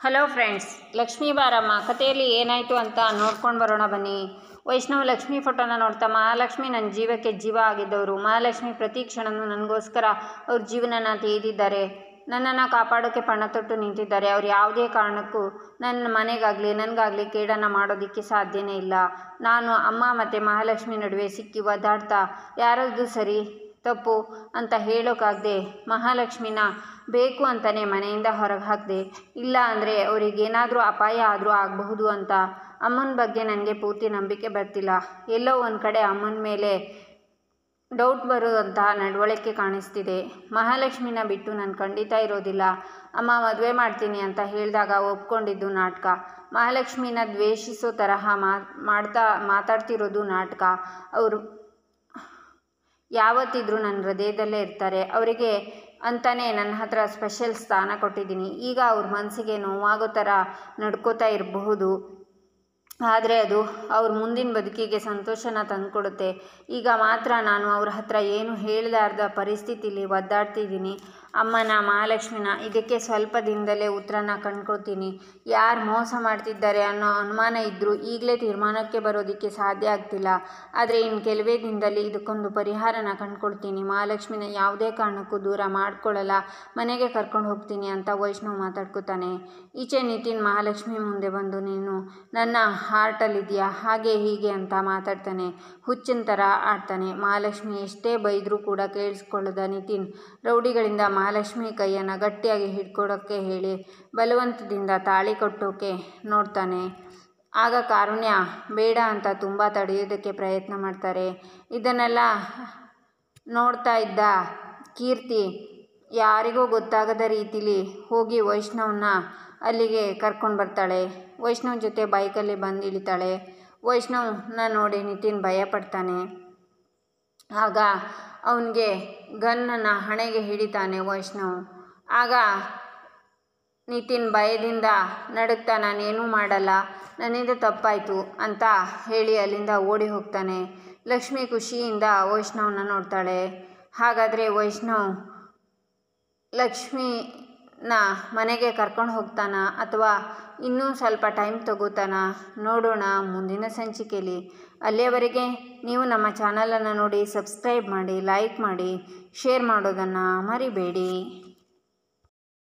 Hello friends, Lakshmi ಬಾರಮ್ಮ ಕಥೆಯಲ್ಲಿ ಏನಾಯಿತು ಅಂತ ನೋಡ್ಕೊಂಡು ಬರೋಣ ಬನ್ನಿ. ವೈಷ್ಣವ್ ಲಕ್ಷ್ಮಿ ಫೋಟೋನ ನೋಡ್ತಾ, ಮಹಾಲಕ್ಷ್ಮಿ ನನ್ನ ಜೀವಕ್ಕೆ ಜೀವ ಆಗಿದ್ದವರು. ಮಹಾಲಕ್ಷ್ಮಿ ಪ್ರತಿ ಕ್ಷಣನೂ ನನಗೋಸ್ಕರ ಅವ್ರ ಜೀವನನ ತೆಗೆದಿದ್ದಾರೆ. ನನ್ನನ್ನು ಕಾಪಾಡೋಕ್ಕೆ ಪಣ ತೊಟ್ಟು ನಿಂತಿದ್ದಾರೆ. ಅವ್ರು ಯಾವುದೇ ಕಾರಣಕ್ಕೂ ನನ್ನ ಮನೆಗಾಗಲಿ ನನಗಾಗಲಿ ಕೇಡನ್ನು ಮಾಡೋದಕ್ಕೆ ಸಾಧ್ಯನೇ ಇಲ್ಲ. ನಾನು ಅಮ್ಮ ಮತ್ತು ಮಹಾಲಕ್ಷ್ಮಿ ನಡುವೆ ಸಿಕ್ಕಿ ಒದ್ದಾಡ್ತಾ ಯಾರದ್ದು ಸರಿ ತಪ್ಪು ಅಂತ ಹೇಳೋಕ್ಕಾಗದೆ ಮಹಾಲಕ್ಷ್ಮಿನ ಬೇಕು ಅಂತಲೇ ಮನೆಯಿಂದ ಹೊರಗೆ ಹಾಕಿದೆ. ಇಲ್ಲ ಅಂದರೆ ಅವರಿಗೇನಾದರೂ ಅಪಾಯ ಆದರೂ ಆಗಬಹುದು ಅಂತ. ಅಮ್ಮನ ಬಗ್ಗೆ ನನಗೆ ಪೂರ್ತಿ ನಂಬಿಕೆ ಬರ್ತಿಲ್ಲ. ಎಲ್ಲೋ ಒಂದು ಕಡೆ ಅಮ್ಮನ ಮೇಲೆ ಡೌಟ್ ಬರುವಂತಹ ನಡವಳಿಕೆ ಕಾಣಿಸ್ತಿದೆ. ಮಹಾಲಕ್ಷ್ಮಿನ ಬಿಟ್ಟು ನಾನು ಖಂಡಿತ ಇರೋದಿಲ್ಲ. ಅಮ್ಮ ಮದುವೆ ಮಾಡ್ತೀನಿ ಅಂತ ಹೇಳಿದಾಗ ಒಪ್ಕೊಂಡಿದ್ದು ನಾಟಕ. ಮಹಾಲಕ್ಷ್ಮಿನ ದ್ವೇಷಿಸೋ ತರಹ ಮಾತಾಡ್ತಿರೋದು ನಾಟಕ. ಅವರು ಯಾವತ್ತಿದ್ರೂ ನನ್ನ ಹೃದಯದಲ್ಲೇ ಇರ್ತಾರೆ. ಅವರಿಗೆ ಅಂತಲೇ ನನ್ನ ಹತ್ರ ಸ್ಪೆಷಲ್ ಸ್ಥಾನ ಕೊಟ್ಟಿದ್ದೀನಿ. ಈಗ ಅವ್ರ ಮನಸ್ಸಿಗೆ ನೋವಾಗೋ ಥರ ನಡ್ಕೋತಾ ಇರಬಹುದು, ಆದರೆ ಅದು ಅವ್ರ ಮುಂದಿನ ಬದುಕಿಗೆ ಸಂತೋಷನ ತಂದುಕೊಡುತ್ತೆ. ಈಗ ಮಾತ್ರ ನಾನು ಅವ್ರ ಹತ್ರ ಏನು ಹೇಳಲಾರ್ದ ಪರಿಸ್ಥಿತಿಲಿ ಒದ್ದಾಡ್ತಿದ್ದೀನಿ. ಅಮ್ಮನ ಮಹಾಲಕ್ಷ್ಮಿನ ಇದಕ್ಕೆ ಸ್ವಲ್ಪ ದಿನದಲ್ಲೇ ಉತ್ತರನ ಕಂಡ್ಕೊತೀನಿ. ಯಾರು ಮೋಸ ಮಾಡ್ತಿದ್ದಾರೆ ಅನ್ನೋ ಅನುಮಾನ ಇದ್ದರೂ ಈಗಲೇ ತೀರ್ಮಾನಕ್ಕೆ ಬರೋದಕ್ಕೆ ಸಾಧ್ಯ ಆಗ್ತಿಲ್ಲ. ಆದರೆ ಇನ್ನು ಕೆಲವೇ ದಿನದಲ್ಲಿ ಇದಕ್ಕೊಂದು ಪರಿಹಾರನ ಕಂಡ್ಕೊಳ್ತೀನಿ. ಮಹಾಲಕ್ಷ್ಮಿನ ಯಾವುದೇ ಕಾರಣಕ್ಕೂ ದೂರ ಮಾಡ್ಕೊಳ್ಳಲ್ಲ, ಮನೆಗೆ ಕರ್ಕೊಂಡು ಹೋಗ್ತೀನಿ ಅಂತ ವೈಷ್ಣವ್ ಮಾತಾಡ್ಕೊತಾನೆ. ಈಚೆ ನಿತಿನ್ ಮಹಾಲಕ್ಷ್ಮಿ ಮುಂದೆ ಬಂದು, ನೀನು ನನ್ನ ಹಾರ್ಟಲ್ಲಿದೆಯಾ ಹಾಗೆ ಹೀಗೆ ಅಂತ ಮಾತಾಡ್ತಾನೆ. ಹುಚ್ಚಿನ ಥರ ಆಡ್ತಾನೆ. ಮಹಾಲಕ್ಷ್ಮಿ ಎಷ್ಟೇ ಬೈದರೂ ಕೂಡ ಕೇಳಿಸ್ಕೊಳ್ಳದ ನಿತಿನ್ ರೌಡಿಗಳಿಂದ ಮಹಾಲಕ್ಷ್ಮಿ ಕೈಯನ್ನು ಗಟ್ಟಿಯಾಗಿ ಹಿಡ್ಕೊಡೋಕ್ಕೆ ಹೇಳಿ ಬಲವಂತದಿಂದ ತಾಳಿ ಕಟ್ಟೋಕೆ ನೋಡ್ತಾನೆ. ಆಗ ಕಾರುಣ್ಯ ಬೇಡ ಅಂತ ತುಂಬ ತಡೆಯೋದಕ್ಕೆ ಪ್ರಯತ್ನ ಮಾಡ್ತಾರೆ. ಇದನ್ನೆಲ್ಲ ನೋಡ್ತಾ ಇದ್ದ ಕೀರ್ತಿ ಯಾರಿಗೂ ಗೊತ್ತಾಗದ ರೀತಿಲಿ ಹೋಗಿ ವೈಷ್ಣವ್ನ ಅಲ್ಲಿಗೆ ಕರ್ಕೊಂಡು ಬರ್ತಾಳೆ. ವೈಷ್ಣವ್ ಜೊತೆ ಬೈಕಲ್ಲಿ ಬಂದು ಇಳಿತಾಳೆ. ವೈಷ್ಣವ್ನ ನೋಡಿ ನಿತಿನ್ ಭಯಪಡ್ತಾನೆ. ಆಗ ಅವನಿಗೆ ಗನ್ನನ್ನು ಹಣೆಗೆ ಹಿಡಿತಾನೆ ವೈಷ್ಣವ್. ಆಗ ನಿತಿನ್ ಭಯದಿಂದ ನಡುಗ್ತಾ, ನಾನೇನೂ ಮಾಡಲ್ಲ, ನನ್ನಿಂದ ತಪ್ಪಾಯಿತು ಅಂತ ಹೇಳಿ ಅಲ್ಲಿಂದ ಓಡಿ ಹೋಗ್ತಾನೆ. ಲಕ್ಷ್ಮಿ ಖುಷಿಯಿಂದ ವೈಷ್ಣವ್ನ ನೋಡ್ತಾಳೆ. ಹಾಗಾದರೆ ವೈಷ್ಣವ್ ಲಕ್ಷ್ಮಿನ ಮನೆಗೆ ಕರ್ಕೊಂಡು ಹೋಗ್ತಾನ ಅಥವಾ ಇನ್ನೂ ಸ್ವಲ್ಪ ಟೈಮ್ ತಗೋತಾನ? ನೋಡೋಣ ಮುಂದಿನ ಸಂಚಿಕೆಯಲ್ಲಿ. ಅಲ್ಲಿಯವರೆಗೆ ನೀವು ನಮ್ಮ ಚಾನಲನ್ನು ನೋಡಿ ಸಬ್ಸ್ಕ್ರೈಬ್ ಮಾಡಿ, ಲೈಕ್ ಮಾಡಿ, ಶೇರ್ ಮಾಡೋದನ್ನು ಮರಿಬೇಡಿ.